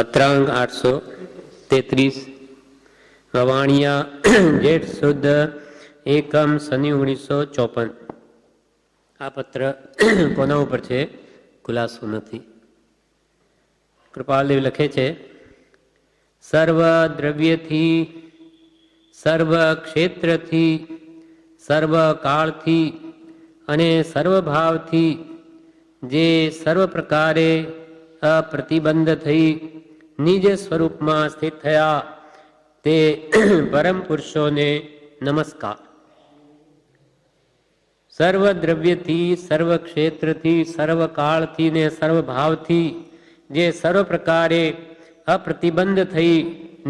પત્રાંગ 833 વાણિયા જેઠ સુદ એકમ શનિ 1954. આ પત્ર કોના ઉપર છે ખુલાસો નથી. કૃપાલદેવ લખે છે, સર્વ દ્રવ્યથી, સર્વ ક્ષેત્રથી, સર્વ કાળથી અને સર્વભાવથી જે સર્વ પ્રકારે અપ્રતિબંધ થઈ નિજ સ્વરૂપમાં સ્થિત થયા તે પરમ પુરુષોને નમસ્કાર. સર્વ દ્રવ્યથી, સર્વ ક્ષેત્રથી, સર્વ કાળથી ને સર્વ ભાવથી જે સર્વ પ્રકારે અપ્રતિબંધ થઈ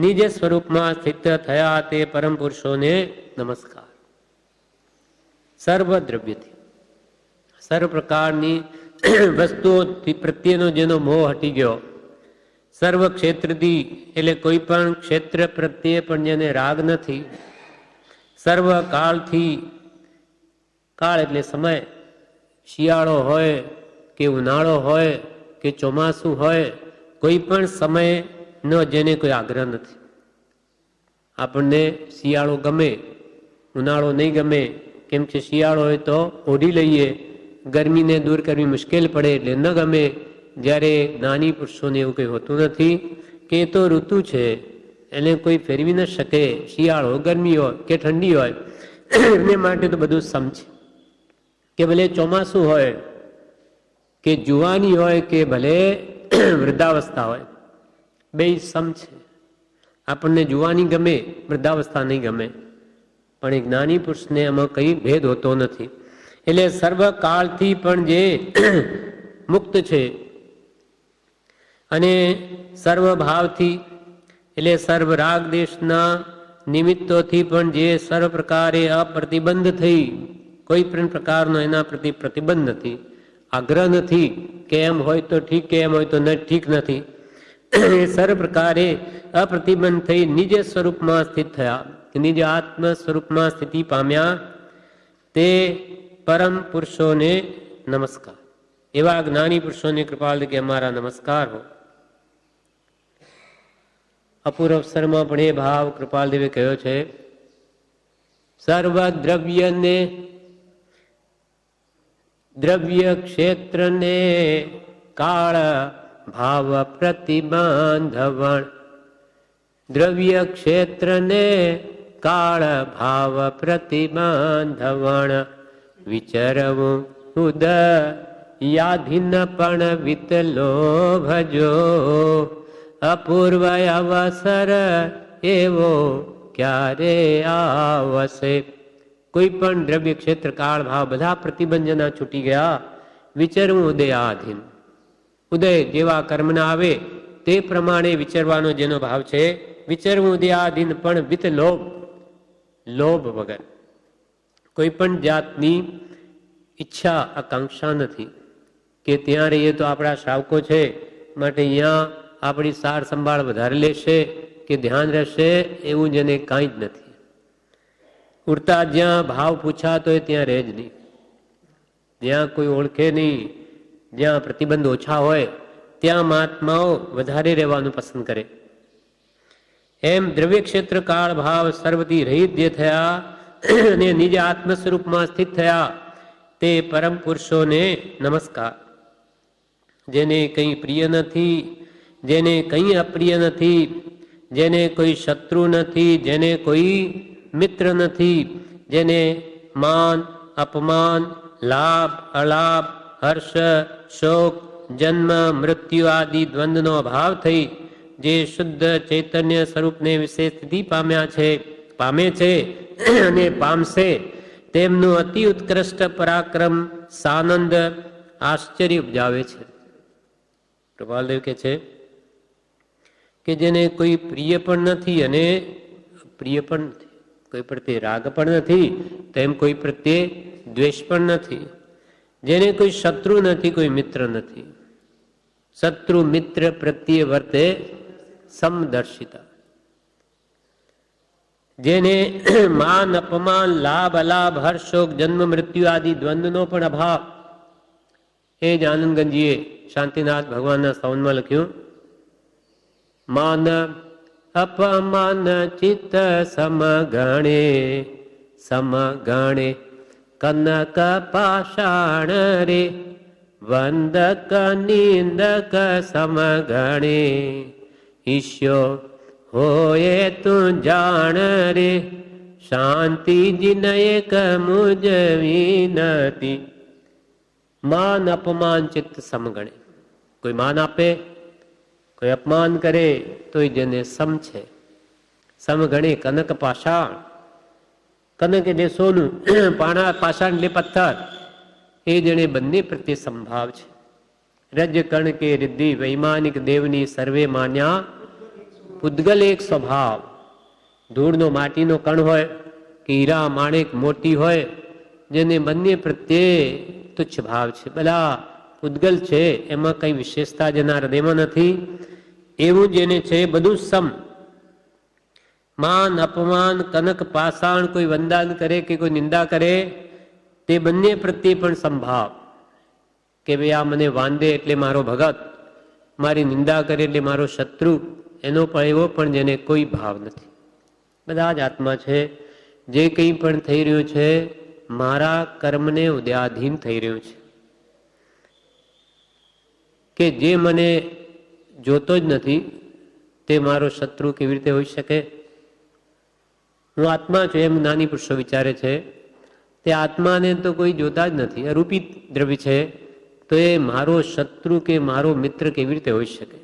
નિજ સ્વરૂપમાં સ્થિત થયા તે પરમ પુરુષોને નમસ્કાર. સર્વ દ્રવ્યથી, સર્વ પ્રકારની વસ્તુઓથી પ્રત્યેનો જેનો મોહ હટી ગયો. સર્વ ક્ષેત્રથી એટલે કોઈ પણ ક્ષેત્ર પ્રત્યે પણ જેને રાગ નથી. સર્વ કાળથી, કાળ એટલે સમય, શિયાળો હોય કે ઉનાળો હોય કે ચોમાસું હોય, કોઈ પણ સમયનો જેને કોઈ આગ્રહ નથી. આપણને શિયાળો ગમે, ઉનાળો નહીં ગમે, કેમ કે શિયાળો હોય તો ઓઢી લઈએ, ગરમીને દૂર કરવી મુશ્કેલ પડે એટલે ન ગમે. જ્યારે જ્ઞાની પુરુષોને એવું કંઈ હોતું નથી કે એ તો ઋતુ છે, એને કોઈ ફેરવી ન શકે. શિયાળો, ગરમી હોય કે ઠંડી હોય, એને માટે તો બધું સમ છે. કે ભલે ચોમાસું હોય કે જુવાની હોય કે ભલે વૃદ્ધાવસ્થા હોય, બે સમ છે. આપણને જુવાની ગમે, વૃદ્ધાવસ્થા નહીં ગમે, પણ એ જ્ઞાની પુરુષને એમાં કંઈ ભેદ હોતો નથી. એટલે સર્વકાળથી પણ જે મુક્ત છે અને સર્વભાવથી એટલે સર્વ રાગ દેશના નિમિત્તોથી પણ જે સર્વ પ્રકારે અપ્રતિબંધ થઈ, કોઈ પણ પ્રકારનો એના પ્રતિ પ્રતિબંધ નથી, આગ્રહ નથી કે એમ હોય તો ઠીક કે એમ હોય તો ઠીક નથી. એ સર્વ પ્રકારે અપ્રતિબંધ થઈ નિજ સ્વરૂપમાં સ્થિત થયા, નિજ આત્મ સ્વરૂપમાં સ્થિતિ પામ્યા તે પરમ પુરુષોને નમસ્કાર. એવા જ્ઞાની પુરુષોને કૃપાલ કે અમારા નમસ્કાર હો. અપૂર્વ અવસરમાં પણ એ ભાવ કૃપાલદેવે કહ્યો છે, સર્વ દ્રવ્યને, દ્રવ્ય ક્ષેત્રને કાળ ભાવ પ્રતિબાંધવણ. દ્રવ્ય ક્ષેત્રને કાળ ભાવ પ્રતિબાંધવણ વિચરવું ઉદયાધીન પણ વિતલોભજો. અપૂર્વ અવસર એવો ક્યારે આવશે. કોઈ પણ દ્રવ્ય ક્ષેત્ર કાળ ભાવ બધા પ્રતિબંધના છૂટી ગયા. વિચરવું ઉદયાધીન, ઉદય જેવા કર્મના આવે તે પ્રમાણે વિચરવાનો જેનો ભાવ છે, વિચરવું ઉદયાધીન પણ વિત લોભ, લોભ વગર. કોઈ પણ જાતની ઈચ્છા આકાંક્ષા નથી કે ત્યાં રહીએ તો આપણા શ્રાવકો છે માટે અહીંયા આપણી સાર સંભાળ વધારે લેશે કે ધ્યાન રહેશે, એવું જેને કાંઈ જ નથી. ઉડતા જ્યાં ભાવ પૂછાતો હોય ત્યાં રહે જ નહીં, જ્યાં કોઈ ઓળખે નહીં, જ્યાં પ્રતિબંધ ઓછા હોય ત્યાં મહાત્માઓ વધારે રહેવાનું પસંદ કરે. એમ દ્રવ્ય ક્ષેત્ર કાળ ભાવ સર્વથી રહિત જે થયા અને નિજ આત્મ સ્વરૂપમાં સ્થિત થયા તે પરમ પુરુષોને નમસ્કાર. જેને કંઈ પ્રિય નથી, જેને કંઈ અપ્રિય નથી, જેને કોઈ શત્રુ નથી, જેને કોઈ મિત્ર નથી, જેને માન અપમાન, લાભ અલાભ, હર્ષ શોક, જન્મ મૃત્યુ આદિ દ્વંદનો અભાવ થઈ જે શુદ્ધ ચૈતન્ય સ્વરૂપને વિશે સ્થિતિ પામ્યા છે, પામે છે અને પામશે, તેમનું અતિ ઉત્કૃષ્ટ પરાક્રમ સાનંદ આશ્ચર્ય ઉપજાવે છે. કૃપાલદેવ કહે છે કે જેને કોઈ પ્રિય પણ નથી અને પ્રિય પણ નથી, કોઈ પ્રત્યે રાગ પણ નથી, તેમ કોઈ પ્રત્યે દ્વેષ પણ નથી, જેને કોઈ શત્રુ નથી, કોઈ મિત્ર નથી. શત્રુ મિત્ર પ્રત્યે વર્તે સમદર્શિતા. જેને માન અપમાન, લાભ અલાભ, હર્ષ શોક, જન્મ મૃત્યુ આદિ દ્વંદનો પણ અભાવ. એ જ આનંદગંજીએ શાંતિનાથ ભગવાનના સ્તવનમાં લખ્યું માન અપમાન ચિત્ત સમગણે સમગણે કનક પાષાણ રે વંદક નિંદક સમગણે ઈશ્યો હોએ તું જાણ રે શાંતિ જીન એક મુજ વિનતી. માન અપમાન ચિત્ત સમગણે, કોઈ માન આપે કોઈ અપમાન કરે તોય જેને સમ છે. સમગણે કનક પાષાણ, કનક એટલે સોનું, પાષાણ એટલે પથ્થર, એ જેને બંને પ્રત્યે સંભાવ છે. રજ કણ કે રિદ્ધિ વૈમાનિક દેવની સર્વે માન્યા પૂદગલ એક સ્વભાવ. ધૂળનો માટીનો કણ હોય કે હીરા માણેક મોતી હોય, જેને બંને પ્રત્યે તુચ્છ ભાવ છે, બધા પૂદગલ છે, એમાં કઈ વિશેષતા જેના હૃદયમાં નથી, એવું જેને છે બધું સમ. માન અપમાન કનક પાષાણ, કોઈ વંદન કરે કે કોઈ નિંદા કરે તે બંને પ્રત્યે પણ સંભાવ કે ભાઈ આ મને વાંદે એટલે મારો ભગત, મારી નિંદા કરે એટલે મારો શત્રુ, એનો પણ એવો પણ જેને કોઈ ભાવ નથી. બધા જ આત્મા છે. જે કંઈ પણ થઈ રહ્યું છે મારા કર્મને ઉદ્યાધીન થઈ રહ્યું છે, કે જે મને જોતો જ નથી તે મારો શત્રુ કેવી રીતે હોઈ શકે? હું આત્મા છું એમ જ્ઞાની પુરુષો વિચારે છે. તે આત્માને તો કોઈ જોતા જ નથી, અરૂપી દ્રવ્ય છે, તો એ મારો શત્રુ કે મારો મિત્ર કેવી રીતે હોઈ શકે?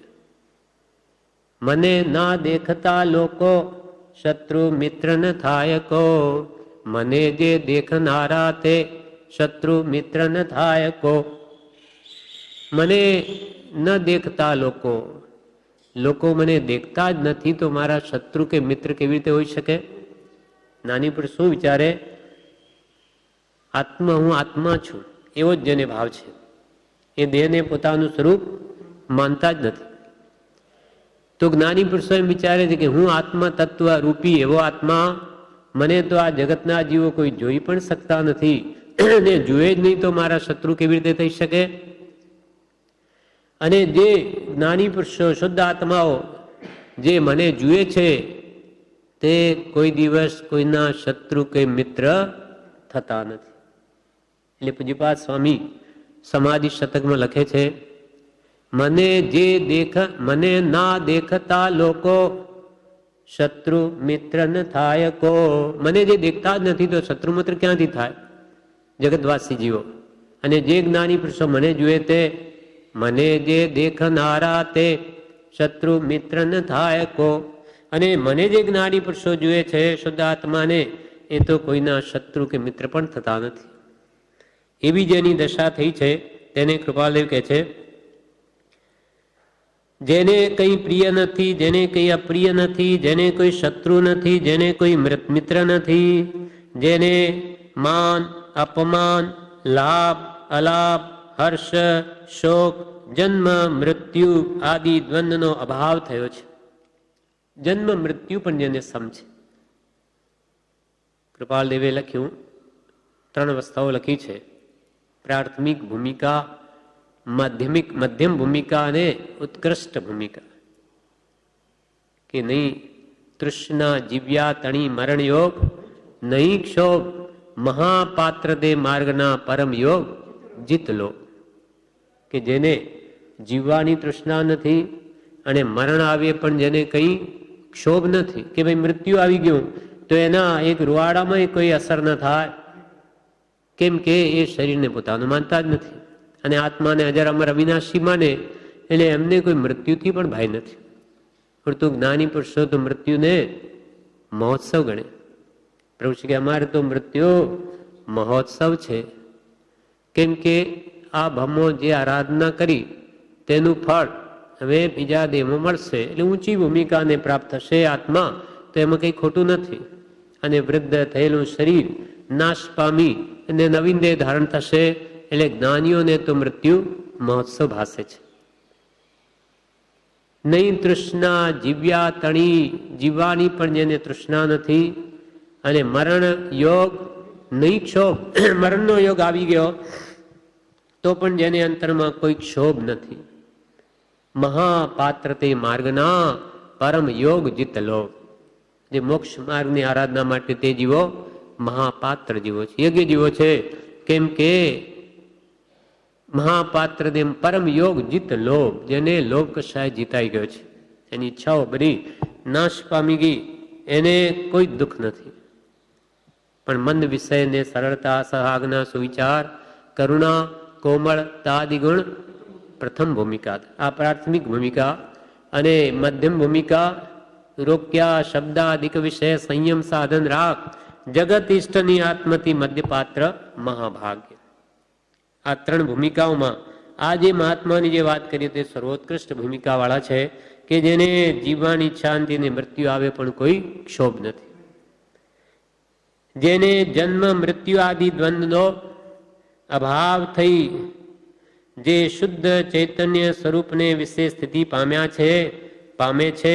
મને ના દેખતા લોકો શત્રુ મિત્ર ન થાય કો, મને જે દેખનારા તે શત્રુ મિત્ર ન થાય કો. મને ન દેખતા લોકો, લોકો મને દેખતા જ નથી તો મારા શત્રુ કે મિત્ર કેવી રીતે હોઈ શકે? નાની પર શું વિચારે? આત્મા, હું આત્મા છું એવો જ જેને ભાવ છે, એ દેહને પોતાનું સ્વરૂપ માનતા જ નથી. તો જ્ઞાની પુરુષો એમ વિચારે છે કે હું આત્મા તત્વ રૂપી એવો આત્મા, મને તો આ જગતના જીવો કોઈ જોઈ પણ શકતા નથી, ને જુએ જ નહીં તો મારા શત્રુ કેવી રીતે થઈ શકે? અને જે જ્ઞાની પુરુષો શુદ્ધ આત્માઓ જે મને જુએ છે તે કોઈ દિવસ કોઈના શત્રુ કે મિત્ર થતા નથી. એટલે પૂજ્યપાદ સ્વામી સમાધિ શતકમાં લખે છે, મને ના દેખતા લોકો શત્રુ મિત્ર ન થાય કો. મને જે દેખતા જ નથી તો શત્રુ મિત્ર ક્યાંથી થાય? જગતવાસી જીવો. અને જે જ્ઞાની પુરુષો મને જુએ તે, મને જે દેખનારા તે શત્રુ મિત્ર ન થાય કો. અને મને જે જ્ઞાની પુરુષો જુએ છે શુદ્ધ આત્માને, એ તો કોઈના શત્રુ કે મિત્ર પણ થતા નથી. એવી જેની દશા થઈ છે તેને કૃપાલદેવ કહે છે, જેને કંઈ પ્રિય નથી, જેને કંઈ અપ્રિય નથી, જેને કોઈ શત્રુ નથી, જેને કોઈ મિત્ર નથી, જેને માન અપમાન લાભ અલાભ હર્ષ શોક જન્મ મૃત્યુ આદિ દ્વંદનો અભાવ થયો છે. જન્મ મૃત્યુ પણ જેને સમ છે. કૃપાલદેવે લખ્યું, 3 અવસ્થાઓ લખી છે, પ્રાથમિક ભૂમિકા, મધ્યમ ભૂમિકા અને ઉત્કૃષ્ટ ભૂમિકા. કે નહીં તૃષ્ણા જીવ્યા તણી મરણ યોગ, નહીં ક્ષોભ મહાપાત્ર દે માર્ગના પરમ યોગ જીત લો. કે જેને જીવવાની તૃષ્ણા નથી અને મરણ આવે પણ જેને કઈ ક્ષોભ નથી, કે ભાઈ મૃત્યુ આવી ગયું તો એના એક રૂવાડામાં કોઈ અસર ન થાય, કેમ કે એ શરીરને પોતાનું માનતા જ નથી. અને આત્માને અજર અમર અવિનાશી માને, એટલે એમને કોઈ મૃત્યુથી પણ ભય નથી. પરંતુ જ્ઞાની પુરુષો તો મૃત્યુને મહોત્સવ ગણે. પ્રભુ શ્રી કે અમારે તો મૃત્યુ મહોત્સવ છે, કેમ કે આ ભમો જે આરાધના કરી તેનું ફળ હવે બીજા દેહમાં મળશે, એટલે ઊંચી ભૂમિકાને પ્રાપ્ત થશે આત્મા, તો એમાં કંઈ ખોટું નથી. અને વૃદ્ધ થયેલું શરીર નાશ પામી અને નવીન દેહ ધારણ થશે, એટલે જ્ઞાનીઓને તો મૃત્યુ મહોત્સવ ભાસે છે. નહીં તૃષ્ણા જીવ્યા તણી, જીવવાની પણ જેને તૃષ્ણા નથી, અને મરણ યોગ નહીં ક્ષોભ, મરણનો યોગ આવી ગયો તો પણ જેને અંતરમાં કોઈ ક્ષોભ નથી. મહાપાત્ર તે માર્ગના પરમ યોગ જીત લોભ. જે મોક્ષ માર્ગની આરાધના માટે તે જીવો મહાપાત્ર જીવો છે, યોગ્ય જીવો છે. કેમ કે મહાપાત્ર દેમ પરમ યોગ જીત લોભ, જેને લોભ કશાય જીતાઈ ગયો છે, એની ઈચ્છાઓ બધી નાશ પામી ગઈ, એને કોઈ દુઃખ નથી. પણ મન વિષયને સરળતા, સહાજ્ઞા, સુવિચાર, કરુણા, કોમળતા આદિ ગુણ પ્રથમ ભૂમિકા, આ પ્રાથમિક ભૂમિકા. અને મધ્યમ ભૂમિકા રોક્યા શબ્દાદિક વિષય સંયમ સાધન રાખ, જગત ઇષ્ટની આત્મથી મધ્યપાત્ર મહાભાગ્ય. આ ત્રણ ભૂમિકાઓમાં આ જે મહાત્માની જે વાત કરી તે સર્વોત્કૃષ્ટ ભૂમિકા વાળા છે, કે જેને જીવવાની ઈચ્છા અને મૃત્યુ આવે પણ કોઈ ક્ષોભ નથી, જેને જન્મ મૃત્યુ આદિ દ્વંદનો અભાવ થઈ, જે શુદ્ધ ચૈતન્ય સ્વરૂપને વિશે સ્થિતિ પામ્યા છે, પામે છે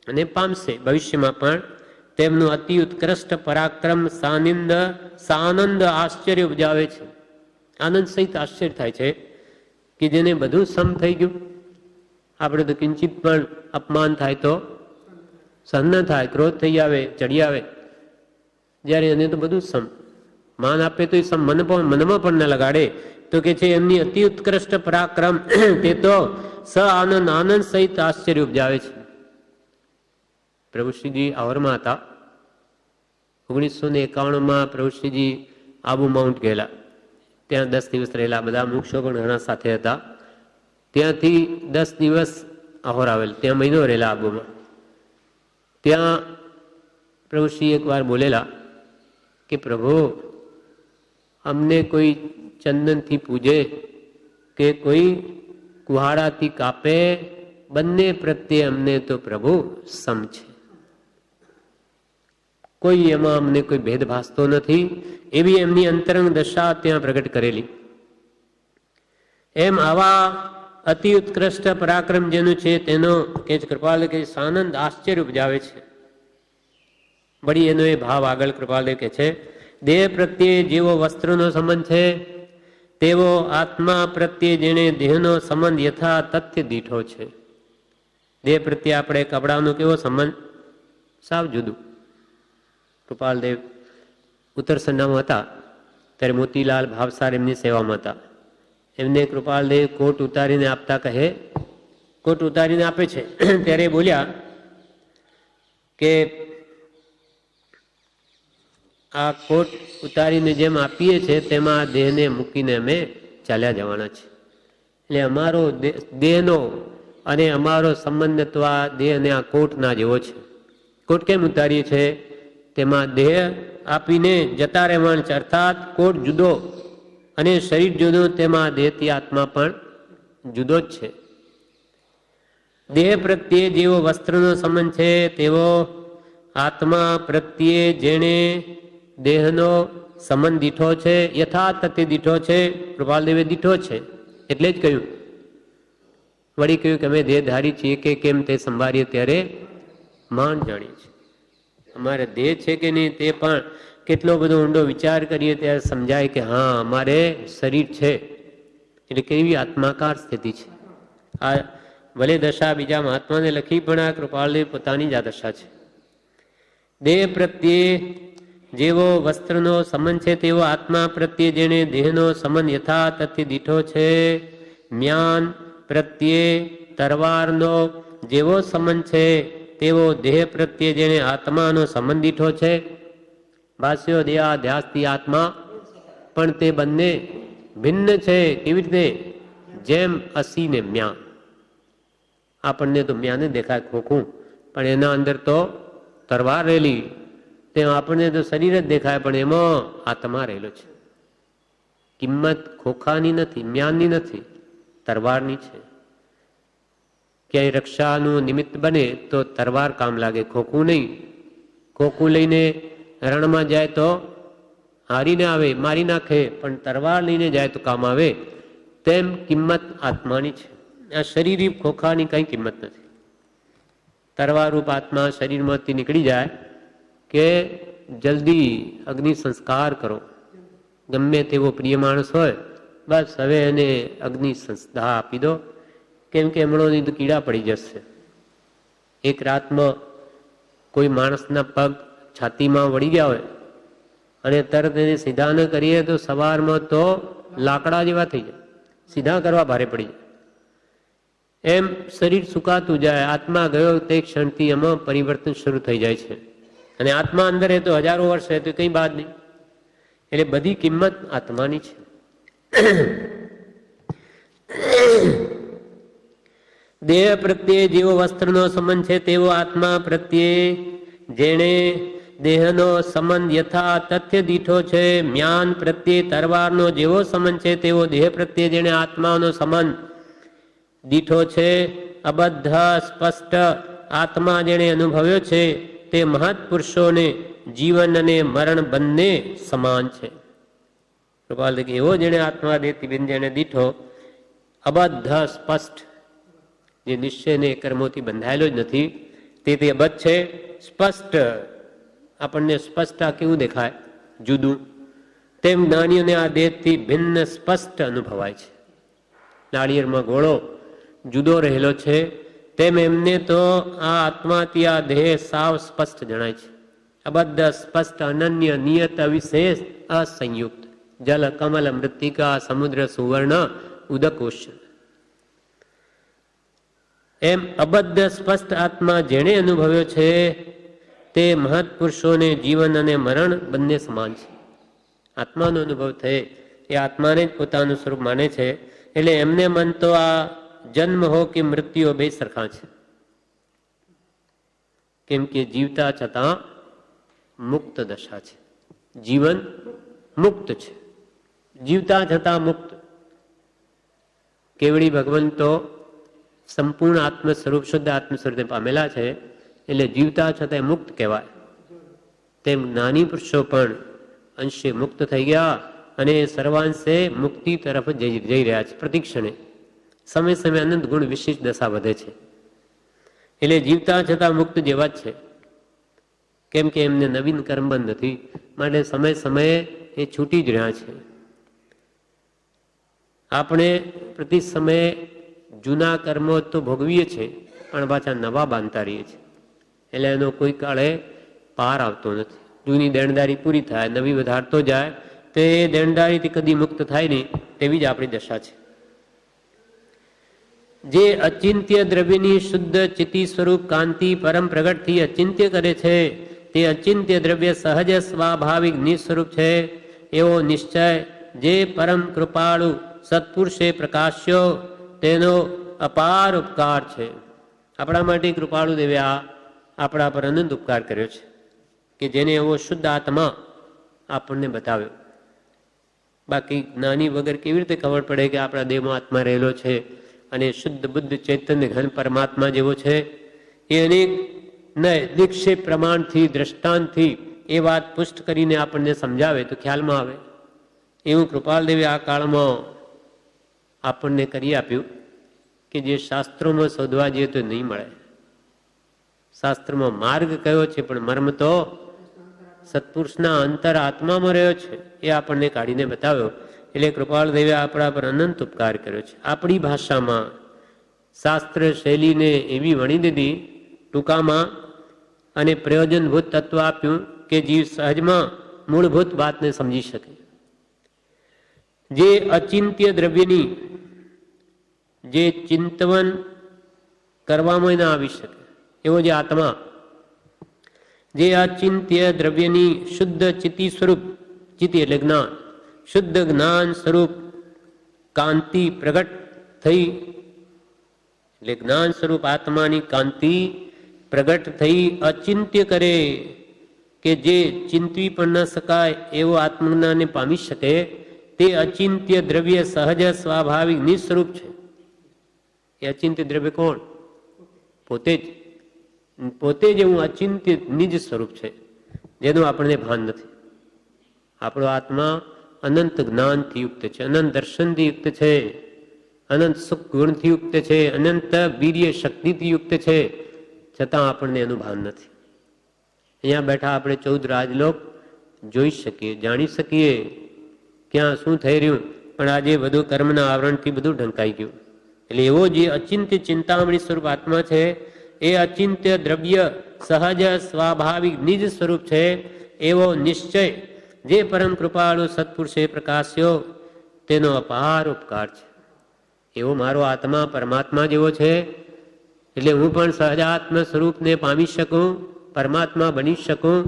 અને પામશે ભવિષ્યમાં પણ, તેમનું અતિ ઉત્કૃષ્ટ પરાક્રમ સાનંદ આશ્ચર્ય ઉપજાવે છે. આનંદ સહિત આશ્ચર્ય થાય છે કે જેને બધું સમ થઈ ગયું. આપણે તો કિંચિત પણ અપમાન થાય તો સહન ન થાય, ક્રોધ થઈ આવે, ચડી આવે, જ્યારે એને તો બધું સમ. માન આપે તો એ સમ મનમાં પણ ન લગાડે. તો કે છે એમની અતિ ઉત્કૃષ્ટ પરાક્રમ તે તો સ આનંદ, આનંદ સહિત આશ્ચર્ય ઉપજાવે છે. પ્રભુશ્રીજી આવરમાં હતા. 1951 પ્રભુશ્રીજી આબુ માઉન્ટ ગયેલા, ત્યાં 10 દિવસ રહેલા. બધા મુક્ષો પણ ઘણા સાથે હતા. ત્યાંથી 10 દિવસ આહોર આવેલ, ત્યાં મહિનો રહેલા આબુમાં. ત્યાં પ્રભુશ્રી એકવાર બોલેલા કે પ્રભુ, અમને કોઈ ચંદનથી પૂજે કે કોઈ કુહાડાથી કાપે, બંને પ્રત્યે અમને તો પ્રભુ સમ છે, કોઈ એમાં અમને કોઈ ભેદ ભાસતો નથી. એવી એમની અંતરંગ દશા ત્યાં પ્રગટ કરેલી. એમ આવા અતિ ઉત્કૃષ્ટ પરાક્રમ જેનું છે તેનો કે કૃપાલ કે સાનંદ આશ્ચર્ય ઉપજાવે છે. વળી એનો એ ભાવ આગળ કૃપાલ કે છે, દેહ પ્રત્યે જેવો વસ્ત્રનો સંબંધ છે તેવો આત્મા પ્રત્યે જેને દેહનો સંબંધ યથા તથ્ય દીઠો છે. દેહ પ્રત્યે આપણે કપડાનો કેવો સંબંધ, સાવ જુદું. કૃપાલદેવ ઉત્તરસન્નામાં હતા ત્યારે મોતીલાલ ભાવસાર એમની સેવામાં હતા. એમને કૃપાલદેવ કોટ ઉતારીને આપતા કહે, કોટ ઉતારીને આપે છે ત્યારે બોલ્યા કે આ કોટ ઉતારીને જેમ આપીએ છીએ તેમાં દેહને મૂકીને અમે ચાલ્યા જવાના છે. એટલે અમારો દેહનો અને અમારો સંબંધ તો આ દેહ અને આ કોટના જેવો છે. કોટ કેમ ઉતારીએ છીએ? તેમાં દેહ આપીને જતા રહેવાનું છે, અર્થાત કોટ જુદો અને શરીર જુદો, તેમાં દેહથી આત્મા પણ જુદો જ છે. દેહ પ્રત્યે જેવો વસ્ત્રનો સંબંધ છે તેવો આત્મા પ્રત્યે જેણે દેહનો સંબંધ દીઠો છે, યથાર્થ તે દીઠો છે. કૃપાલદેવે દીઠો છે એટલે જ કહ્યું. વળી કહ્યું કે અમે દેહધારી છીએ કે કેમ તે સંભાળીએ ત્યારે માંડ જાણીએ છીએ. અમારે દેહ છે કે નહીં તે પણ કેટલો બધો ઊંડો વિચાર કરીએ ત્યારે સમજાય કે હા અમારે શરીર છે. એટલે કેવી આત્માકાર સ્થિતિ છે. આ ભલે દશા બીજા મહાત્માને લખી, પણ આ કૃપાલદેવ પોતાની જ આ દશા છે. દેહ પ્રત્યે જેવો વસ્ત્રનો સંબંધ છે તેવો આત્મા પ્રત્યે જેને દેહનો સંબંધ યથાતથ્ય દીઠો છે. જ્ઞાન પ્રત્યે તરવારનો જેવો સંબંધ છે તેવો દેહ પ્રત્યે જેને આત્માનો સંબંધ દીઠો છે. ભાષ્યો દેહાધ્યાસથી આત્મા પણ તે બંને ભિન્ન છે. કેવી રીતે? જેમ અસી ને મ્યા. આપણને તો મ્યાને દેખાય ખોખું, પણ એના અંદર તો તરવાર રહેલી. તેમ આપણને તો શરીર જ દેખાય, પણ એમાં આત્મા રહેલો છે. કિંમત ખોખાની નથી, મ્યાનની નથી, તરવારની છે. ક્યાંય રક્ષાનું નિમિત્ત બને તો તરવાર કામ લાગે, ખોખું નહીં. ખોખું લઈને રણમાં જાય તો હારીને આવે, મારી નાખે, પણ તરવાર લઈને જાય તો કામ આવે. તેમ કિંમત આત્માની છે. આ શરીર ખોખાની કઈ કિંમત નથી. તરવાર રૂપ આત્મા શરીરમાંથી નીકળી જાય કે જલ્દી અગ્નિ સંસ્કાર કરો. ગમે તેવો પ્રિય માણસ હોય, બસ હવે એને અગ્નિ સંસ્કાર આપી દો, કેમ કે હમણાંની તો કીડા પડી જશે. એક રાતમાં કોઈ માણસના પગ છાતીમાં વળી ગયા હોય અને તરત એને સીધા ન કરીએ તો સવારમાં તો લાકડા જેવા થઈ જાય, સીધા કરવા ભારે પડી જાય. એમ શરીર સુકાતું જાય, આત્મા ગયો તે ક્ષણથી એમાં પરિવર્તન શરૂ થઈ જાય છે. અને આત્મા અંદર એ તો હજારો વર્ષ રહે તો કંઈ બાદ નહીં. એટલે બધી કિંમત આત્માની છે. દેહ પ્રત્યે જેવો વસ્ત્રનો સંબંધ છે તેવો આત્મા પ્રત્યે જેણે દેહનો સંબંધ યથા તથ્ય દીઠો છે, મ્યાન પ્રત્યે તરવારનો જેવો સંબંધ છે તેવો દેહ પ્રત્યે જેણે આત્માનો સંબંધ દીઠો છે, અબદ્ધ સ્પષ્ટ આત્મા જેણે અનુભવ્યો છે તે મહત પુરુષોને જીવન અને મરણ બંને સમાન છે. કૃપાલ એવો જેણે આત્મા દેહથી જેણે દીઠો, અબદ્ધ સ્પષ્ટ, જે નિશ્ચયને કર્મોથી બંધાયેલો જ નથી તે અબદ્ધ છે. સ્પષ્ટ, આપણને સ્પષ્ટ આ કેવું દેખાય, જુદું, તેમ જ્ઞાનીઓને આ દેહથી ભિન્ન સ્પષ્ટ અનુભવાય છે. નાળિયેરમાં ગોળો જુદો રહેલો છે તેમ એમને તો આ આત્માથી આ દેહ સાવ સ્પષ્ટ જણાય છે. અબદ્ધ સ્પષ્ટ, અનન્ય, નિયત, વિશેષ, અસંયુક્ત, જલ કમલ મૃત્તિકા સમુદ્ર સુવર્ણ ઉદકોશ. એમ અબદ્ધ સ્પષ્ટ આત્મા જેણે અનુભવ્યો છે તે મહત પુરુષોને જીવન અને મરણ બંને સમાન છે. આત્માનો અનુભવ થયે એ આત્માને જ પોતાનું સ્વરૂપ માને છે. એટલે એમને મન તો આ જન્મ હો કે મૃત્યુ બે સરખા છે. કેમ કે જીવતા છતાં મુક્ત દશા છે. જીવન મુક્ત છે, જીવતા છતાં મુક્ત. કેવડી ભગવાન તો સંપૂર્ણ આત્મ સ્વરૂપ, શુદ્ધ આત્મ સ્વરૂપે પામેલા છે, એટલે જીવતા છતાં મુક્ત કહેવાય. તેમ જ્ઞાની પુરુષો પણ અંશે મુક્ત થઈ ગયા અને સર્વાંશે મુક્તિ તરફ જઈ રહ્યા છે. પ્રતિક્ષણે સમય સમય અનંત ગુણ વિશિષ્ટ દશા વધે છે. એટલે જીવતા છતાં મુક્ત જેવા જ છે. કેમ કે એમને નવીન કર્મબંધ નથી, માટે સમય સમયે એ છૂટી જ રહ્યા છે. આપણે પ્રતિ સમયે જૂના કર્મો તો ભોગવીએ છીએ, પણ પાછા નવા બાંધતા રહીએ છીએ. એટલે એનો કોઈ કાળે પાર આવતો નથી. જૂની દેણદારી પૂરી થાય, નવી વધારતો જાય તો એ દેણદારીથી કદી મુક્ત થાય નહીં, તેવી જ આપણી દશા છે. જે અચિંત્ય દ્રવ્યની શુદ્ધ ચિત્તિ સ્વરૂપ કાંતિ પરમ પ્રગટથી અચિંત્ય કરે છે તે અચિંત્ય દ્રવ્ય સહજ સ્વાભાવિક નિસ્વરૂપ છે. એવો નિશ્ચય જે પરમ કૃપાળુ સત્પુરુષે પ્રકાશ્યો તેનો અપાર ઉપકાર છે. આપણા માટે કૃપાળુ દેવે આપણા પર અનંત ઉપકાર કર્યો છે કે જેને એવો શુદ્ધ આત્મા આપણને બતાવ્યો. બાકી જ્ઞાની વગર કેવી રીતે ખબર પડે કે આપણા દેહમાં આત્મા રહેલો છે અને શુદ્ધ બુદ્ધ ચૈતન્ય ઘન પરમાત્મા જેવો છે? એ અનેક નિક્ષેપ પ્રમાણથી, દ્રષ્ટાંતથી એ વાત પુષ્ટ કરીને આપણને સમજાવે તો ખ્યાલમાં આવે. એવું કૃપાલ દેવે આ કાળમાં આપણને કરી આપ્યું કે જે શાસ્ત્રોમાં શોધવા જઈએ તો નહીં મળે. શાસ્ત્રમાં માર્ગ કયો છે પણ મર્મ તો સત્પુરુષના અંતર આત્મામાં રહ્યો છે, એ આપણને કાઢીને બતાવ્યો. એટલે કૃપાલ દેવે આપણા પર અનંત ઉપકાર કર્યો છે. આપણી ભાષામાં શાસ્ત્ર શૈલીને એવી વણી દીધી ટૂંકામાં અને પ્રયોજનભૂત તત્વ આપ્યું કે જીવ સહજમાં મૂળભૂત વાતને સમજી શકે. જે અચિંત્ય દ્રવ્યની જે ચિંતવન કરવામાં ના આવી શકે એવો જે આત્મા, જે અચિંત્ય દ્રવ્યની શુદ્ધ ચિત્તિ સ્વરૂપ, ચિત્તિ એટલે જ્ઞાન, શુદ્ધ જ્ઞાન સ્વરૂપ કાંતિ પ્રગટ થઈ, એટલે જ્ઞાન સ્વરૂપ આત્માની કાંતિ પ્રગટ થઈ અચિંત્ય કરે કે જે ચિંતવી પણ ન શકાય એવો આત્મજ્ઞાનને પામી શકે તે અચિંત્ય દ્રવ્ય સહજ સ્વાભાવિક નિસ્વરૂપ છે. એ અચિંત્ય દ્રવ્ય કોણ? પોતે જ. પોતે જ એવું અચિંત્ય નિજ સ્વરૂપ છે જેનું આપણને ભાન નથી. આપણો આત્મા અનંત જ્ઞાનથી યુક્ત છે, અનંત દર્શનથી યુક્ત છે, અનંત સુખ ગુણથી યુક્ત છે, અનંત વીર્ય શક્તિથી યુક્ત છે, છતાં આપણને એનું ભાન નથી. અહીંયા બેઠા આપણે 14 રાજલોક જોઈ શકીએ, જાણી શકીએ ક્યાં શું થઈ રહ્યું, પણ આજે બધું કર્મના આવરણથી બધું ઢંકાઈ ગયું. એટલે એવો જે અચિંત્ય ચિંતામણી સ્વરૂપ આત્મા છે એ અચિંત્ય દ્રવ્ય સહજ સ્વાભાવિક નિજ સ્વરૂપ છે એવો નિશ્ચય જે પરમ કૃપાળુ સત્પુરુષે પ્રકાશ્યો તેનો અપાર ઉપકાર છે. એવો મારો આત્મા પરમાત્મા જેવો છે, એટલે હું પણ સહજાત્મ સ્વરૂપને પામી શકું, પરમાત્મા બની શકું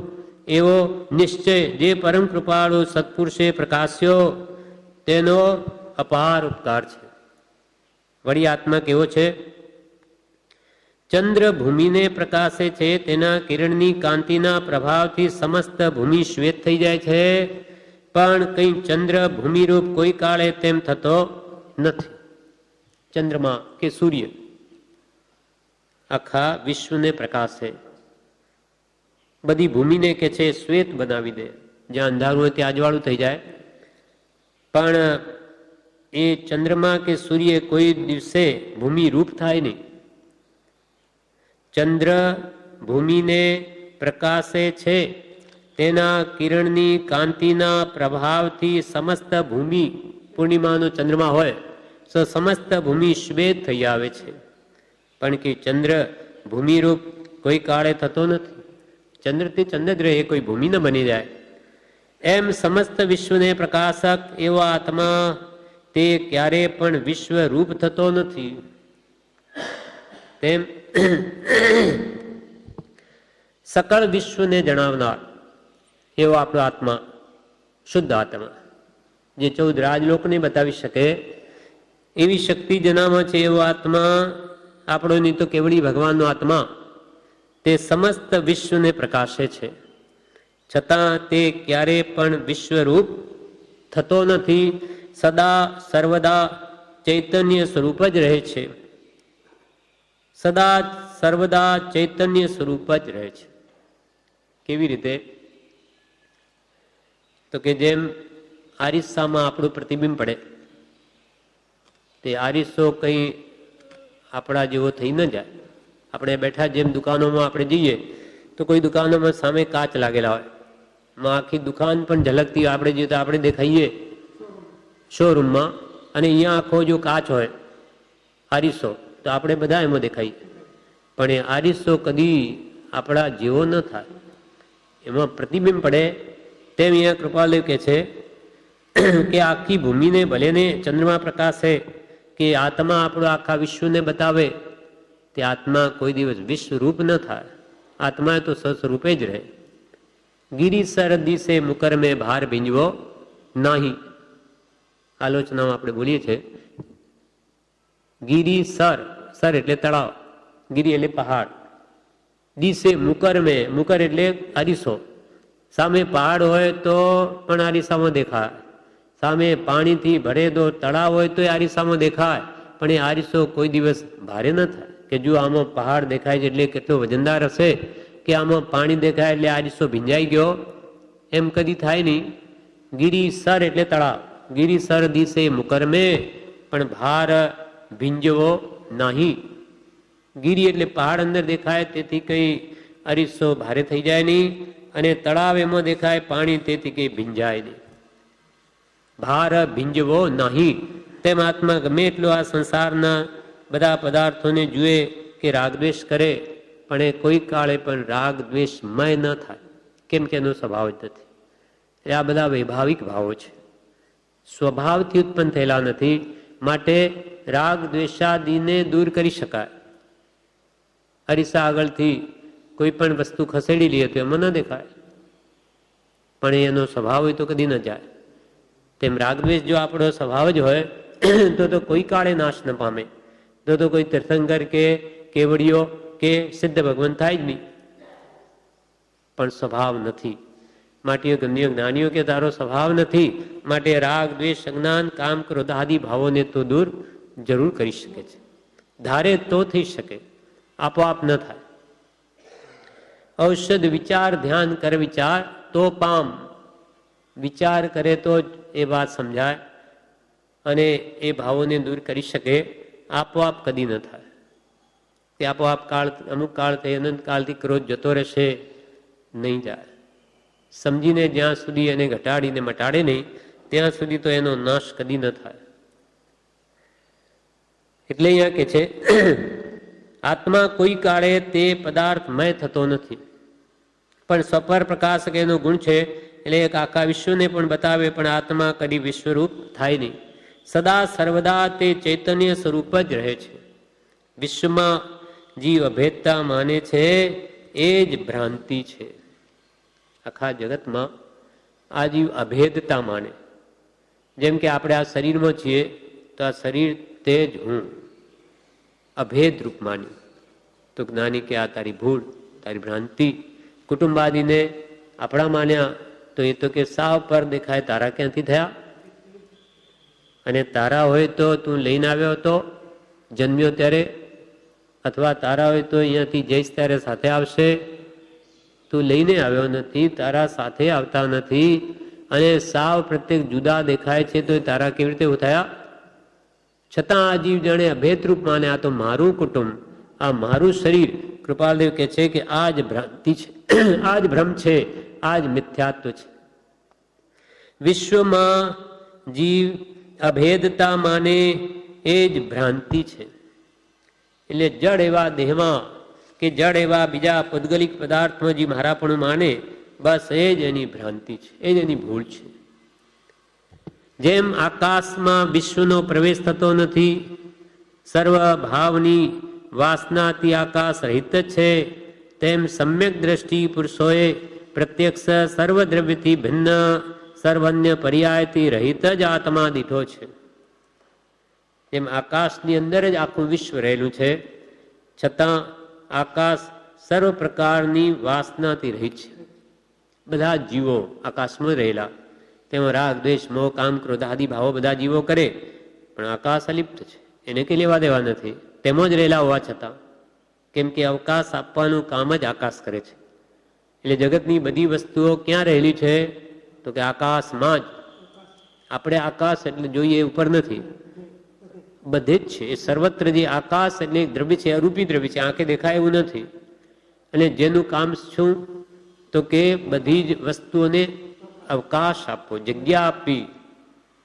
એવો નિશ્ચય જે પરમ કૃપાળુ સત્પુરુષે પ્રકાશ્યો તેનો અપાર ઉપકાર છે. વળી આત્મા કેવો છે? ચંદ્ર ભૂમિને પ્રકાશે છે, તેના કિરણની કાંતિના પ્રભાવથી સમસ્ત ભૂમિ શ્વેત થઈ જાય છે, પણ કંઈ ચંદ્ર ભૂમિરૂપ કોઈ કાળે તેમ થતો નથી. ચંદ્રમા કે સૂર્ય આખા વિશ્વને પ્રકાશે, બધી ભૂમિને કે છે શ્વેત બનાવી દે, જ્યાં અંધારું હોય ત્યાં અજવાળું થઈ જાય. પણ એ ચંદ્રમા કે સૂર્ય કોઈ દિવસે ભૂમિ રૂપ થાય નહીં. ચંદ્ર ભૂમિને પ્રકાશે છે, તેના કિરણની કાંતિના પ્રભાવથી સમસ્ત ભૂમિ, પૂર્ણિમાનો ચંદ્રમા હોય તો સમસ્ત ભૂમિ શ્વેત થઈ આવે છે, પણ કે ચંદ્ર ભૂમિરૂપ કોઈ કાળે થતો નથી. ચંદ્રથી ચંદ્ર રહે, કોઈ ભૂમિ ન બની જાય. એમ સમસ્ત વિશ્વને પ્રકાશક એવો આત્મા તે ક્યારે પણ વિશ્વ રૂપ થતો નથી. તેમ સકળ વિશ્વને જણાવનાર એવો આપણો આત્મા, શુદ્ધ આત્મા, જે 14 રાજલોકને બતાવી શકે એવી શક્તિ જેનામાં છે એવો આત્મા આપણો, નહીં તો કેવળી ભગવાનનો આત્મા, તે સમસ્ત વિશ્વને પ્રકાશે છે, છતાં તે ક્યારે પણ વિશ્વરૂપ થતો નથી. સદા સર્વદા ચૈતન્ય સ્વરૂપ જ રહે છે, સદા સર્વદા ચૈતન્ય સ્વરૂપ જ રહે છે. કેવી રીતે? તો કે જેમ આરિસામાં આપણું પ્રતિબિંબ પડે, તે આરિસો કંઈ આપણા જેવો થઈ ન જાય. આપણે બેઠા જેમ દુકાનોમાં આપણે જઈએ તો કોઈ દુકાનોમાં સામે કાચ લાગેલા હોય, આખી દુકાન પણ ઝલકતી, આપણે જે આપણે દેખાઈએ શોરૂમમાં, અને અહીંયા આખો જો કાચ હોય આરિસો, તો આપણે બધા એમાં દેખાઈએ. પણ એ આરિસો કદી આપણા જેવો ન થાય, એમાં પ્રતિબિંબ પડે. તેમ અહીંયા કૃપાલુ કહે છે કે આખી ભૂમિને ભલેને ચંદ્રમા પ્રકાશે કે આત્મા આપણો આખા વિશ્વને બતાવે, તે આત્મા કોઈ દિવસ વિશ્વરૂપ ન થાય. આત્મા તો સ્વસ્વરૂપે જ રહે. ગિરિસર દિશે મુકર મેં ભાર ભીંજવો નહીં. આલોચનામાં આપણે બોલીએ છીએ ગિરિસર, સર એટલે તળાવ, ગિરી એટલે પહાડ, દિશે મુકર મેં, મુકર એટલે અરીસો. સામે પહાડ હોય તો પણ અરીસામાં દેખાય, સામે પાણીથી ભરેલો તળાવ હોય તો એ અરીસામાં દેખાય, પણ એ અરીસો કોઈ દિવસ ભારે ન થાય કે જો આમાં પહાડ દેખાય છે એટલે કેટલો વજનદાર હશે, કે આમાં પાણી દેખાય એટલે અરીસો ભીંજાઈ ગયો, એમ કદી થાય નહીં. ગિરિસર એટલે તળાવ, ગિરિસર દિશે મુકર મેં, પણ ભાર ભીંજવો નહીં. ગિરી એટલે પહાડ અંદર દેખાય, તેથી કઈ અરીસો ભારે થઈ જાય નહીં, અને તળાવ એમાં દેખાય પાણી, તેથી કઈ ભીંજાય નહીં. ભાર ભીંજવો નહીં. તેમ આત્મા ગમે એટલો આ સંસારના બધા પદાર્થોને જુએ કે રાગદ્વેષ કરે, પણ એ કોઈ કાળે પણ રાગ દ્વેષમય ન થાય. કેમ કે એનો સ્વભાવ જ નથી. એ આ બધા વૈભાવિક ભાવો છે, સ્વભાવથી ઉત્પન્ન થયેલા નથી. માટે રાગ દ્વેષાદિને દૂર કરી શકાય. અરીસા આગળથી કોઈ પણ વસ્તુ ખસેડી લઈએ તો એમાં ન દેખાય, પણ એનો સ્વભાવ હોય તો કદી ન જાય. તેમ રાગદ્વેષ જો આપણો સ્વભાવ જ હોય તો કોઈ કાળે નાશ ન પામે, તો કોઈ તીર્થંકર કે કેવડીઓ કે સિદ્ધ ભગવાન થાય જ નહીં. પણ સ્વભાવ નથી માટે ગમ્ય જ્ઞાનીઓ કે તારો સ્વભાવ નથી, માટે રાગ દ્વેષ અજ્ઞાન કામ ક્રોધ આદિ ભાવોને તો દૂર જરૂર કરી શકે છે. ધારે તો થઈ શકે, આપોઆપ ન થાય. ઔષધ વિચાર ધ્યાન કર વિચાર તો પામ. વિચાર કરે તો જ એ વાત સમજાય અને એ ભાવોને દૂર કરી શકે. આપોઆપ કદી ન થાય. તે આપોઆપ કાળ, અમુક કાળથી અનંત કાળથી ક્રોધ જતો રહેશે નહીં જાય. સમજીને જ્યાં સુધી એને ઘટાડીને મટાડે નહીં ત્યાં સુધી તો એનો નાશ કદી ન થાય. એટલે અહીંયા કે છે આત્મા કોઈ કાળે તે પદાર્થમય થતો નથી, પણ સ્વપર પ્રકાશક એનો ગુણ છે, એટલે એક આખા વિશ્વને પણ બતાવે, પણ આત્મા કદી વિશ્વરૂપ થાય નહીં. સદા સર્વદા તે ચૈતન્ય સ્વરૂપ જ રહે છે. વિશ્વમાં જીવ અભેદતા માને છે એ જ ભ્રાંતિ છે. આખા જગતમાં આ જીવ અભેદતા માને. જેમ કે આપણે આ શરીરમાં છીએ તો આ શરીર તે જ હું અભેદ રૂપ માન્યું તો જ્ઞાની કે આ તારી ભૂલ, તારી ભ્રાંતિ. કુટુંબાદીને આપણા માન્યા તો એ તો કે સાવ પર દેખાય, તારા ક્યાંથી થયા? અને તારા હોય તો તું લઈને આવ્યો હતો જન્મ્યો ત્યારે, અથવા તારા હોય તો અહીંયાથી જઈશ ત્યારે સાથે આવશે. તું લઈને આવ્યો નથી, તારા સાથે આવતા નથી, અને સાવ પ્રત્યેક જુદા દેખાય છે તો તારા કેવી રીતે થયા? છતાં આ જીવ જાણે અભેદરૂપ માને આ તો મારું કુટુંબ, આ મારું શરીર. કૃપાલદેવ કહે છે કે આ જ ભ્રાંતિ છે, આ જ ભ્રમ છે, આ જ મિથ્યાત્વ છે. વિશ્વમાં જીવ અભેદતા માને એ જ ભ્રાંતિ છે. એટલે જડ એવા દેહમાં કે જડ એવા બીજા પૌદ્ગલિક પદાર્થમાં જે મારાપણું માને, બસ એ જ એની ભ્રાંતિ છે, એ જ એની ભૂલ છે. જેમ આકાશમાં વિશ્વનો પ્રવેશ થતો નથી, સર્વ ભાવની વાસનાથી આકાશ રહિત છે, તેમ સમ્યક દ્રષ્ટિ પુરુષોએ પ્રત્યક્ષ સર્વદ્રવ્યથી ભિન્ન સર્વન્ય પર્યાયથી રહિત જ આત્મા દીઠો છે. જેમ આકાશની અંદર જ આખું વિશ્વ રહેલું છે, છતાં આકાશ સર્વ પ્રકારની વાસનાથી રહિત છે. બધા જીવો આકાશમાં રહેલા, તેમાં રાગ દ્વેષ મોહ કામ ક્રોધ આદિ ભાવો બધા જીવો કરે, પણ આકાશ અલિપ્ત છે, એને કંઈ લેવા દેવા નથી. તેમાં જ રહેલા હોવા છતાં, કેમ કે અવકાશ આપવાનું કામ જ આકાશ કરે છે. એટલે જગતની બધી વસ્તુઓ ક્યાં રહેલી છે? તો કે આકાશમાં જ. આપણે આકાશ એટલે જોઈએ ઉપર નથી, બધે જ છે. એ સર્વત્ર જે આકાશ એટલે એક દ્રવ્ય છે, અરૂપી દ્રવ્ય છે, આંખે દેખાય એવું નથી. અને જેનું કામ શું? તો કે બધી જ વસ્તુઓને અવકાશ આપવો, જગ્યા આપવી,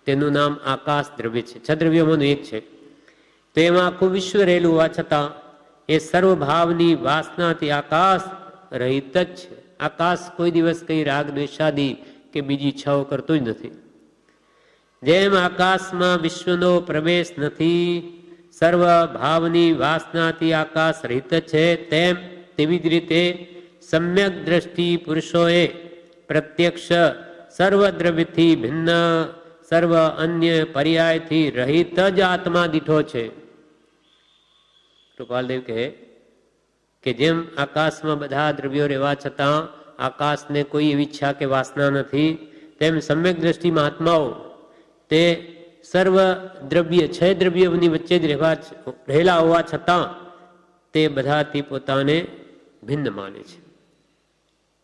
તેનું નામ આકાશ દ્રવ્ય છે. છ દ્રવ્યોમાંનું એક છે. તો એમાં આખું વિશ્વ રહેલું હોવા છતાં એ સર્વભાવની વાસનાથી આકાશ રહિત જ છે. આકાશ કોઈ દિવસ કઈ રાગ દ્વેષાદી કે બીજી ઈચ્છાઓ કરતું જ નથી. જેમ આકાશમાં વિશ્વનો પ્રવેશ નથી, સર્વ ભાવની વાસનાથી આકાશ રહિત છે, તેમ તેવી જ રીતે સમ્યક દ્રષ્ટિ પુરુષોએ પ્રત્યક્ષ સર્વદ્રવ્યથી ભિન્ન સર્વ અન્ય પર્યાયથી રહિત જ આત્મા દીઠો છે. કૃપાલદેવ કહે કે જેમ આકાશમાં બધા દ્રવ્યો રહેવા છતાં આકાશને કોઈ એવી ઈચ્છા કે વાસના નથી, તેમ સમ્યક દ્રષ્ટિમાં આત્માઓ તે સર્વ દ્રવ્ય છ દ્રવ્યોની વચ્ચે જ રહેલા હોવા છતાં તે બધાથી પોતાને ભિન્ન માને છે.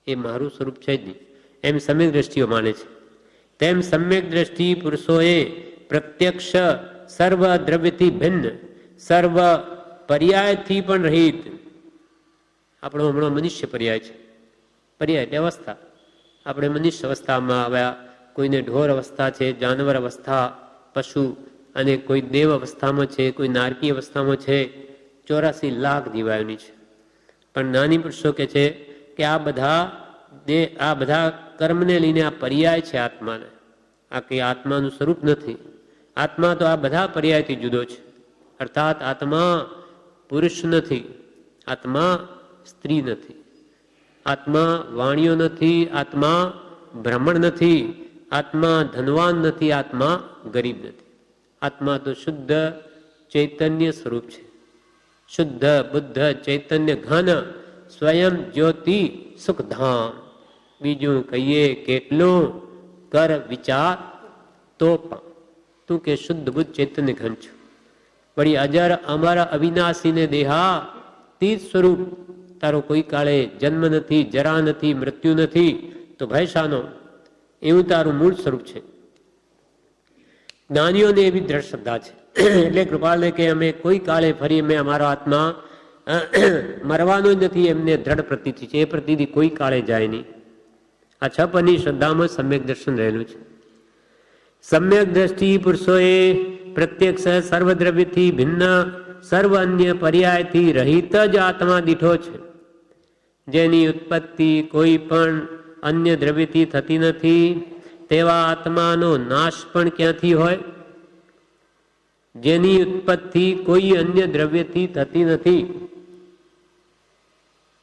એ મારું સ્વરૂપ છે જ નહીં, એમ સમ્યક દ્રષ્ટિઓ માને છે. તેમ સમ્યક દ્રષ્ટિ પુરુષોએ પ્રત્યક્ષ સર્વ દ્રવ્યથી ભિન્ન સર્વ પર્યાયથી પણ રહિત. આપણો હમણાં મનુષ્ય પર્યાય છે. પર્યાય એટલે અવસ્થા. આપણે મનુષ્ય અવસ્થામાં આવ્યા, કોઈને ઢોર અવસ્થા છે, જાનવર અવસ્થા, પશુ, અને કોઈ દેવ અવસ્થામાં છે, કોઈ નારકી અવસ્થામાં છે. 84 લાખ જીવાયોની છે. પણ નાની પુરુષો કે છે કે આ બધા કર્મને લઈને આ પર્યાય છે આત્માને. આ કંઈ આત્માનું સ્વરૂપ નથી. આત્મા તો આ બધા પર્યાયથી જુદો છે. અર્થાત આત્મા પુરુષ નથી, આત્મા સ્ત્રી નથી, આત્મા વાણિયો નથી, આત્મા બ્રાહ્મણ નથી, આત્મા ધનવાન નથી, આત્મા ગરીબ નથી. આત્મા તો શુદ્ધ ચૈતન્ય સ્વરૂપ છે. શુદ્ધ બુદ્ધ ચૈતન્ય ઘન સ્વયં જ્યોતિ સુખધામ. બીજું કહીએ કેટલું કર વિચાર તો તું કે શુદ્ધ બુદ્ધ ચૈતન્ય ઘન છું. વળી અજર અમર અવિનાશીને દેહા તીર સ્વરૂપ. તારો કોઈ કાળે જન્મ નથી, જરા નથી, મૃત્યુ નથી, તો ભય શાનો? એવું તારું મૂળ સ્વરૂપ છે. જ્ઞાનીઓને એવી દ્રઢ શ્રદ્ધા છે. એટલે કૃપાલને કે અમે કોઈ કાળે ફરી અમે અમારો આત્મા મરવાનો જ નથી, એમને દ્રઢ પ્રતીતિ છે. એ પ્રતીતિ કોઈ કાળે જાય નહીં. આ છ પરની શ્રદ્ધામાં સમ્યક દર્શન રહેલું છે. સમ્યક દ્રષ્ટિ પુરુષોએ પ્રત્યક્ષ સર્વદ્રવ્યથી ભિન્ન સર્વ અન્ય પર્યાયથી રહિત જ આત્મા દીઠો છે, જેની ઉત્પત્તિ કોઈ પણ અન્ય દ્રવ્યથી થતી નથી, તેવા આત્માનો નાશ પણ ક્યાંથી હોય? જેની ઉત્પત્તિ કોઈ અન્ય દ્રવ્યથી થતી નથી,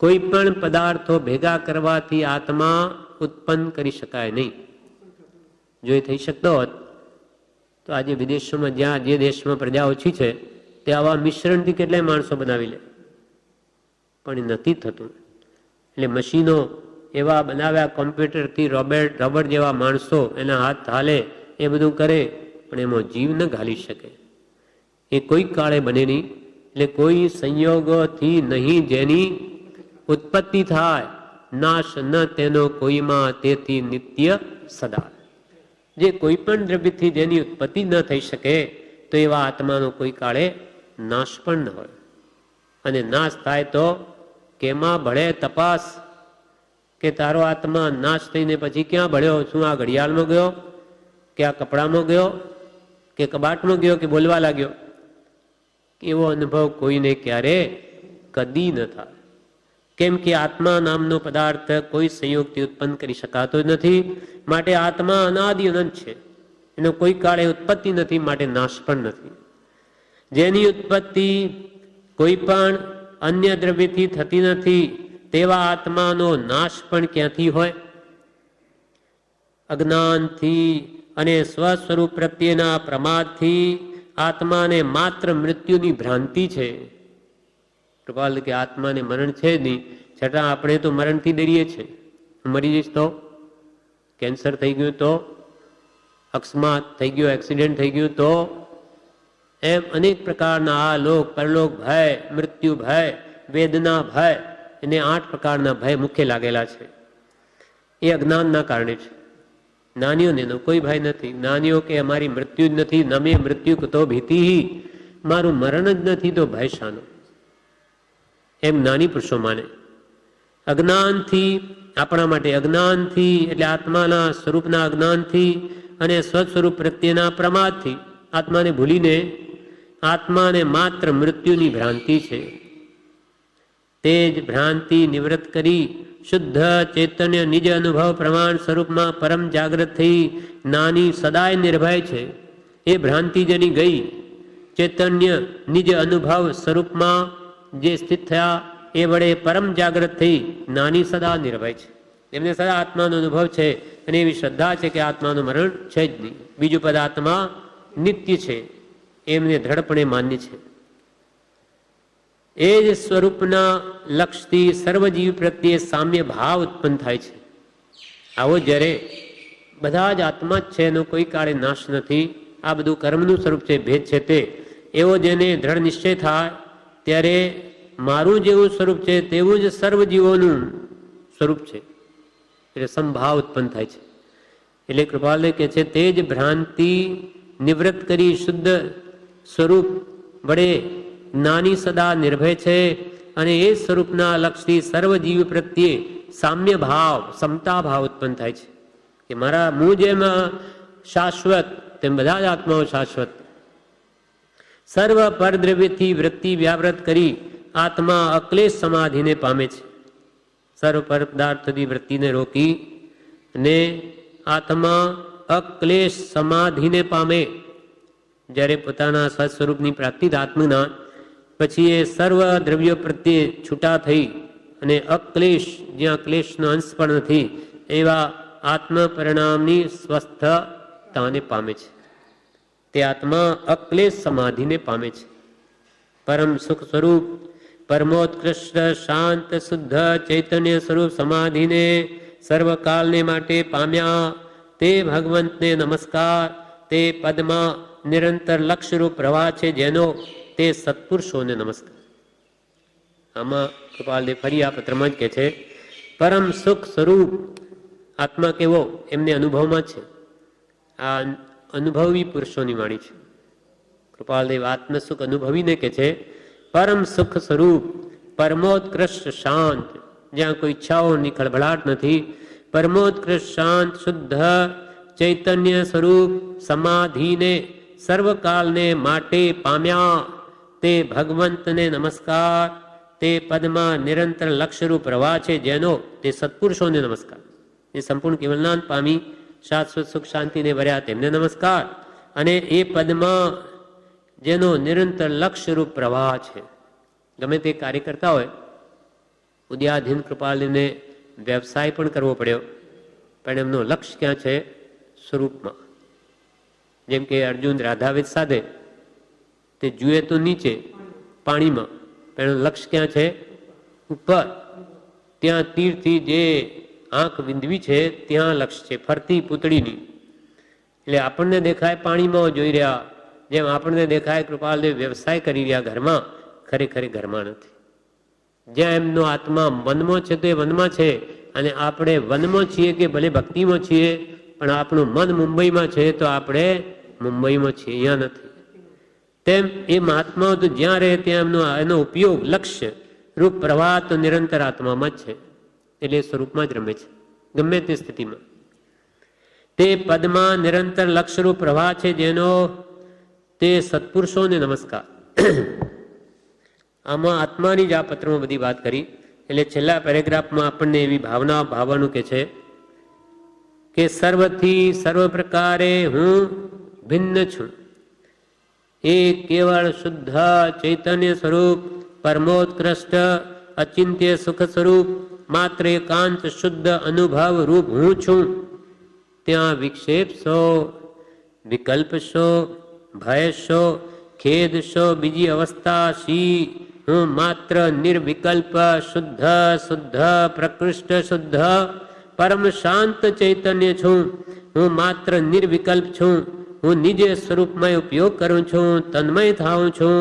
કોઈ પણ પદાર્થો ભેગા કરવાથી આત્મા ઉત્પન્ન કરી શકાય નહીં. જો એ થઈ શકતો હોત તો આજે વિદેશોમાં, જ્યાં જે દેશમાં પ્રજા ઓછી છે, તે આવા મિશ્રણથી કેટલાય માણસો બનાવી લે, પણ એ નથી થતું. એટલે મશીનો એવા બનાવ્યા, કોમ્પ્યુટરથી રોબોટ જેવા માણસો એના હાથ હાલે, એ બધું કરે, પણ એમાં જીવ ન ઘાલી શકે. એ કોઈ કાળે બને નહીં. એટલે કોઈ સંયોગોથી નહીં જેની ઉત્પત્તિ થાય, નાશ ન તેનો કોઈમાં, તેથી નિત્ય સદા. જે કોઈ પણ દ્રવ્યથી જેની ઉત્પત્તિ ન થઈ શકે, તો એવા આત્માનો કોઈ કાળે નાશ પણ ન હોય. અને નાશ થાય તો કેમાં ભળે તપાસ, કે તારો આત્મા નાશ થઈને પછી ક્યાં ભળ્યો? શું આ ઘડિયાળમાં ગયો, કે આ કપડામાં ગયો, કે કબાટમાં ગયો, કે બોલવા લાગ્યો? એવો અનુભવ કોઈને ક્યારે કદી ન થાય. કેમ કે આત્મા નામનો પદાર્થ કોઈ સંયોગથી ઉત્પન્ન કરી શકાતો નથી. માટે આત્મા અનાદિ અનંત છે, એનો કોઈ કાળે ઉત્પત્તિ નથી, માટે નાશ પણ નથી. જેની ઉત્પત્તિ કોઈ પણ અન્ય દ્રવ્યથી થતી નથી, તેવા આત્માનો નાશ પણ ક્યાંથી હોય? અજ્ઞાનથી અને સ્વસ્વરૂપ પ્રત્યેના પ્રમાદથી આત્માને માત્ર મૃત્યુની ભ્રાંતિ છે. કૃપાલ કે આત્માને મરણ છે જ નહીં, છતાં આપણે તો મરણથી ડરીએ છીએ. મરી જઈશ તો, કેન્સર થઈ ગયું તો, અકસ્માત થઈ ગયો, એક્સિડન્ટ થઈ ગયું તો, એમ અનેક પ્રકારના આ લોક પરલોક ભય, મૃત્યુ ભય, વેદના ભય, એને 8 પ્રકારના ભય મુખ્ય લાગેલા છે. એ અજ્ઞાનના કારણે છે. જ્ઞાનીઓને એનો કોઈ ભય નથી. જ્ઞાનીઓ કે અમારી મૃત્યુ જ નથી, નમે મૃત્યુ કતો ભીતિ, મારું મરણ જ નથી તો ભય શાનો, એમ જ્ઞાની પુરુષો માને. અજ્ઞાનથી, આપણા માટે અજ્ઞાનથી એટલે આત્માના સ્વરૂપના અજ્ઞાનથી અને સ્વસ્વરૂપ પ્રત્યેના પ્રમાદથી આત્માને ભૂલીને આત્માને માત્ર મૃત્યુની ભ્રાંતિ છે. તે જ ભ્રાંતિ નિવૃત્ત કરી શુદ્ધ ચૈતન્ય નિજ અનુભવ પ્રમાણ સ્વરૂપમાં પરમ જાગૃત થઈ જ્ઞાની સદાય નિર્ભય છે. એ ભ્રાંતિ જેની ગઈ, ચૈતન્ય નિજ અનુભવ સ્વરૂપમાં જે સ્થિત થયા, એ વડે પરમ જાગૃત થઈ જ્ઞાની સદા નિર્ભય છે. એમને સદા આત્માનો અનુભવ છે, અને એવી શ્રદ્ધા છે કે આત્માનું મરણ છે જ નહીં. બીજું પદ આત્મા નિત્ય છે, એમને દ્રઢપણે માન્ય છે. એ જ સ્વરૂપના લક્ષથી સર્વજીવ પ્રત્યે સામ્ય ભાવ ઉત્પન્ન થાય છે. આવો જ્યારે બધા જ આત્મા જ છે, એનો કોઈ કાળે નાશ નથી, આ બધું કર્મનું સ્વરૂપ છે, ભેદ છે તે, એવો જેને દ્રઢ નિશ્ચય થાય, ત્યારે મારું જેવું સ્વરૂપ છે તેવું જ સર્વજીવોનું સ્વરૂપ છે, એટલે સમભાવ ઉત્પન્ન થાય છે. એટલે કૃપાલય કહે છે, તે જ ભ્રાંતિ નિવૃત્ત કરી શુદ્ધ સ્વરૂપ વડે જ્ઞાની સદા નિર્ભય છે, અને એ સ્વરૂપના લક્ષથી સર્વજીવ પ્રત્યે સામ્ય ભાવ, સમતા ભાવ ઉત્પન્ન થાય છે. કે મારા હું જેમ શાશ્વત, તેમ બધા જ આત્માઓ શાશ્વત. સર્વ પરદ્રવ્યથી વૃત્તિ વ્યાવૃત કરી આત્મા અક્લેશ સમાધિને પામે છે. સર્વ પર પદાર્થથી વૃત્તિને રોકી અને આત્મા અક્લેશ સમાધિને પામે. જ્યારે પોતાના સ્વસ્વરૂપની પ્રાપ્તિ આત્મના, પછી એ સર્વ દ્રવ્યો પ્રત્યે છૂટા થઈ અને અક્લેશ, જ્યાં ક્લેશનો અંશ પણ નથી, એવા આત્મ પરિણામની સ્વસ્થતાને પામે છે. તે આત્મા અક્લેશ સમાધિને પામે છે. પરમ સુખ સ્વરૂપ પરમોત્કૃષ્ટ શાંત શુદ્ધ ચૈતન્ય સ્વરૂપ સમાધિને સર્વકાલને માટે પામ્યા તે ભગવંતને નમસ્કાર. તે પદમાં નિરંતર લક્ષ્યરૂપ પ્રવાહ છે જેનો, તે સત્પુરુષોને નમસ્કાર. આમાં કૃપાલદેવ ફરી આ પત્રમાં જ કહે છે, પરમ સુખ સ્વરૂપ આત્મા કેવો એમને અનુભવમાં છે. આ અનુભવી પુરુષોની વાણી છે. કૃપાલદેવ આત્મસુખ અનુભવીને કે છે, પરમ સુખ સ્વરૂપ પરમોત્કૃષ્ટ શાંત, જ્યાં કોઈ ઈચ્છાઓની ખળભળાટ નથી, પરમોત્કૃષ્ટ શાંત શુદ્ધ ચૈતન્ય સ્વરૂપ સમાધિને સર્વકાલને માટે પામ્યા તે ભગવંતને નમસ્કાર. તે પદમાં નિરંતર લક્ષ્યરૂપ પ્રવાહ છે જેનો, તે સત્પુરુષોને નમસ્કાર. એ સંપૂર્ણ કેવલનાથ પામી શાશ્વત સુખ શાંતિને ભર્યા તેમને નમસ્કાર. અને એ પદમાં જેનો નિરંતર લક્ષ્યરૂપ પ્રવાહ છે. ગમે તે કાર્ય કરતા હોય, ઉદયાધીન કૃપાલીને વ્યવસાય પણ કરવો પડ્યો, પણ એમનો લક્ષ્ય ક્યાં છે? સ્વરૂપમાં. જેમ કે અર્જુન રાધાવેદ સાથે તે જુએ તો નીચે પાણીમાં, પણ એનું લક્ષ્ય ક્યાં છે? ઉપર. ત્યાં તીરથી જે આંખ વિંધવી છે ત્યાં લક્ષ્ય છે, ફરતી પૂતળીની. એટલે આપણને દેખાય પાણીમાં જોઈ રહ્યા, જેમ આપણને દેખાય કૃપાલદેવ વ્યવસાય કરી રહ્યા ઘરમાં, ખરેખર ઘરમાં નથી. જ્યાં એમનો આત્મા વનમાં છે તો એ વનમાં છે, અને આપણે વનમાં છીએ કે ભલે ભક્તિમાં છીએ, પણ આપણું મન મુંબઈમાં છે તો આપણે મુંબઈમાં છીએ, અહીંયા નથી. તેમ એ મહાત્માઓ તો જ્યાં રહે ત્યાં એનો ઉપયોગ લક્ષ્ય રૂપ પ્રવાહ તો નિરંતર આત્મામાં જ છે. એટલે સ્વરૂપમાં જ રમે છે ગમે તે સ્થિતિમાં. તે પદમાં નિરંતર લક્ષ્યરૂપ પ્રવાહ છે જેનો, તે સત્પુરુષોને નમસ્કાર. આમાં આત્માની જ આ પત્રમાં બધી વાત કરી. એટલે છેલ્લા પેરેગ્રાફમાં આપણને એવી ભાવના ભાવવાનું કે છે કે સર્વથી સર્વ પ્રકારે હું ભિન્ન છું. એ કેવળ શુદ્ધ ચૈતન્ય સ્વરૂપ, પરમોત્કૃષ્ટ અચિંત્ય સુખ સ્વરૂપ, માત્ર એકાંત શુદ્ધ અનુભવ રૂપ હું છું. ત્યાં વિક્ષેપ શો, વિકલ્પ શો, ભય શો, ખેદ શો, બીજી અવસ્થા શી? હું માત્ર નિર્વિકલ્પ શુદ્ધ શુદ્ધ પ્રકૃષ્ટ શુદ્ધ પરમ શાંત ચૈતન્ય છું. હું માત્ર નિર્વિકલ્પ છું. હું નિજ સ્વરૂપમાં ઉપયોગ કરું છું, તન્મય થાઉં છું.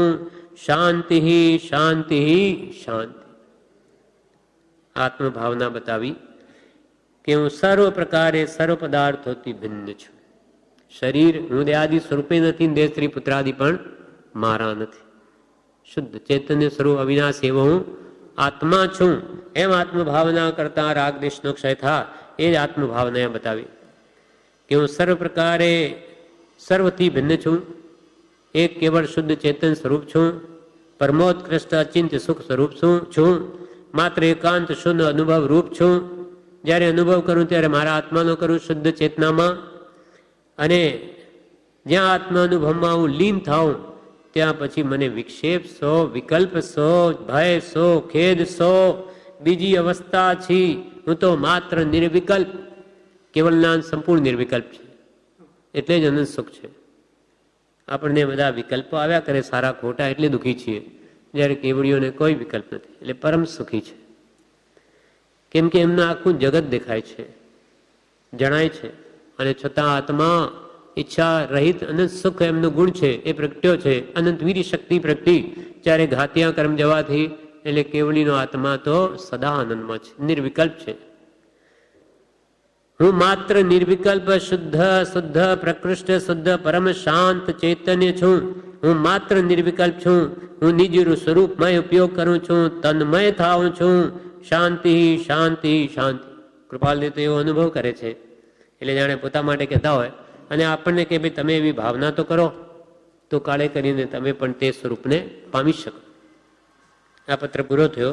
શાંતિ શાંતિ શાંતિ. આત્મભાવના બતાવી કે હું સર્વ પ્રકારે સર્વ પદાર્થોથી ભિન્ન છું. શરીર હું દેહાદિ સ્વરૂપે નથી, દેહ સ્ત્રી પુત્રાદિ પણ મારા નથી. શુદ્ધ ચૈતન્ય સ્વરૂપ અવિનાશી એવો હું આત્મા છું. એમ આત્મભાવના કરતા રાગ દેશનો ક્ષય થાય, એ જ આત્મભાવના બતાવી કે હું સર્વ પ્રકારે સર્વથી ભિન્ન છું. એક કેવળ શુદ્ધ ચેતન સ્વરૂપ છું. પરમોત્કૃષ્ટ અચિંત્ય સુખ સ્વરૂપ છું. માત્ર એકાંત શુદ્ધ અનુભવ રૂપ છું. જ્યારે અનુભવ કરું ત્યારે મારા આત્માનો કરું શુદ્ધ ચેતનામાં, અને જ્યાં આત્મા અનુભવમાં હું લીન થાઉં ત્યાં પછી મને વિક્ષેપ શો, વિકલ્પ શો, ભય શો, ખેદ શો, બીજી અવસ્થા છી? હું તો માત્ર નિર્વિકલ્પ, કેવલ જ્ઞાન સંપૂર્ણ નિર્વિકલ્પ છે. એટલે જ અનંત સુખ છે. આપણને બધા વિકલ્પો આવ્યા કરે સારા ખોટા, એટલે દુઃખી છીએ, જ્યારે કેવડીઓને કોઈ વિકલ્પ નથી, એટલે પરમ સુખી છે. કેમ કે એમને આખું જગત દેખાય છે, જણાય છે, અને છતાં આત્મા ઈચ્છા રહિત અનંત સુખ એમનો ગુણ છે, એ પ્રગટ્યો છે. અનંત વીર શક્તિ પ્રગટી જ્યારે ઘાતિયા કર્મ જવાથી, એટલે કેવડીનો આત્મા તો સદા આનંદમાં છે, નિર્વિકલ્પ છે. હું માત્ર નિર્વિકલ્પ શુદ્ધ શુદ્ધ પ્રકૃષ્ટ શુદ્ધ પરમ શાંત ચૈતન્ય છું. હું માત્ર નિર્વિકલ્પ છું. હું નિજ સ્વરૂપમાં ઉપયોગ કરું છું, તન્મય થાઉં છું. શાંતિ શાંતિ શાંતિ. કૃપાલદેવ તો એવો અનુભવ કરે છે, એટલે જાણે પોતા માટે કહેતા હોય, અને આપણને કે ભાઈ તમે એવી ભાવના તો કરો, તો કાળે કરીને તમે પણ તે સ્વરૂપને પામી શકો. આ પત્ર પૂરો થયો.